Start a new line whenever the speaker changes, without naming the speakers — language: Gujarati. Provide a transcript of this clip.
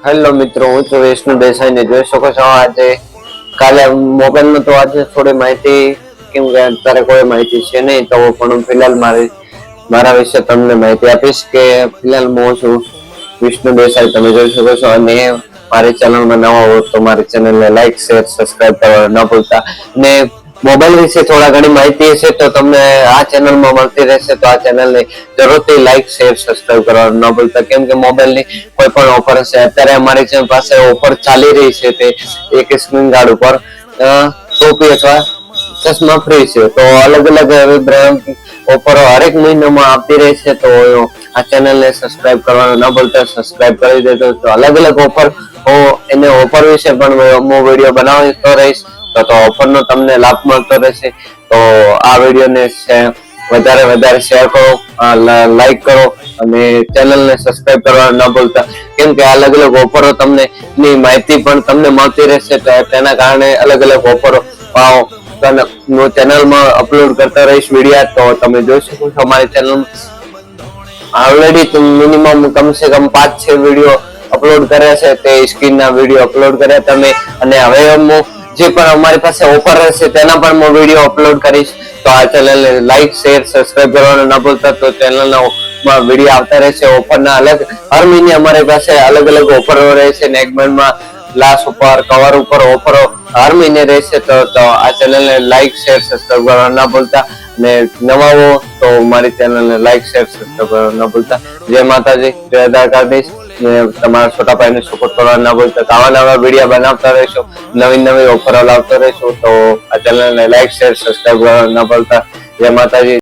હેલો મિત્રો, હું છું વિષ્ણુ દેસાઈ ને જોઈ શકો છો આજે કાલે મોબાઈલ નો તો આજે થોડી માહિતી કેમ કે અત્યારે કોઈ માહિતી છે નહીં તો પણ ફિલહાલ મારા વિશે તમને માહિતી આપીશ કે ફિલહાલ હું છું વિષ્ણુ દેસાઈ, તમે જોઈ શકો છો. અને મારી ચેનલમાં નવા હો તો મારી ચેનલને લાઈક શેર સબસ્ક્રાઇબ કરવા ન ભૂલતા. ને મોબાઈલ વિશે થોડા ઘણી માહિતી હશે તો તમને આ ચેનલમાં મળતી રહેશે, તો આ ચેનલને જરૂરથી લાઈક શેર સબસ્ક્રાઇબ કરવા ન ભૂલતા. કેમ કે મોબાઈલની કોઈ પણ ઓફર હશે, અત્યારે અમારી ચેનલ પાસે ઓફર ચાલી રહી છે, તે એક સ્ક્રીન ગાર્ડ ઉપર ટોપી અથવા ચશ્મા ફ્રી છે. તો અલગ અલગ એવી બ્રાન્ડ ઓફરો હરેક મહિનામાં આપતી રહે છે, તો આ ચેનલને સબસ્ક્રાઇબ કરવાનું ન ભૂલતા. સબસ્ક્રાઇબ કરી દેજો તો અલગ અલગ ઓફર એને ઓફર વિશે પણ હું વિડીયો બનાવતો રહીશ, તો ઓફરનો તમને લાભ મળતો રહેશે. તો આ વિડીયોને વધારે શેર કરો, લાઈક કરો અને ચેનલને સબસ્ક્રાઇબ કરવાનું ન ભૂલતા. કેમ કે અલગ અલગ ઓફરો તમને ની માહિતી પણ તમને મળતી રહેશે, તો તેના કારણે અલગ અલગ ઓફરો હું ચેનલમાં અપલોડ કરતા રહીશ વિડીયો. તો તમે જોઈ શકો છો અમારી ચેનલમાં ઓલરેડી મિનિમમ કમસે કમ 5-6 વિડીયો અપલોડ કર્યા છે, તે સ્કીનના વિડીયો અપલોડ કર્યા તમે. અને હવે હું જે પણ અમારી પાસે ઓફર રહેશે તેના પણ હું વિડીયો અપલોડ કરીશ. તો આ ચેનલને લાઈક શેર સબસ્ક્રાઇબ કરવાનું ન ભૂલતા. તો ચેનલના વિડીયો આવતા રહેશે ઓફરના અલગ. હર મહિને અમારી પાસે અલગ અલગ ઓફરો રહેશે. નેકબેન્ડમાં ગ્લાસ ઉપર કવર ઉપર ઓફરો હર મહિને રહેશે. તો આ ચેનલને લાઈક શેર સબસ્ક્રાઇબ કરવાનું ન ભૂલતા. અને નવા હો તો મારી ચેનલને લાઈક શેર સબસ્ક્રાઇબ કરવાનું ન ભૂલતા. જય માતાજી, જય દ્વારકાધીશ. તમારા છોટા ભાઈને સપોર્ટ કરવા ન ભૂલતા. આવા નવા વિડીયો બનાવતા રહેશો, નવી ઓફરો લાવતા રહેશો. તો આ ચેનલને લાઈક શેર સબસ્ક્રાઇબ કરવા ન ભૂલતા. જય માતાજી.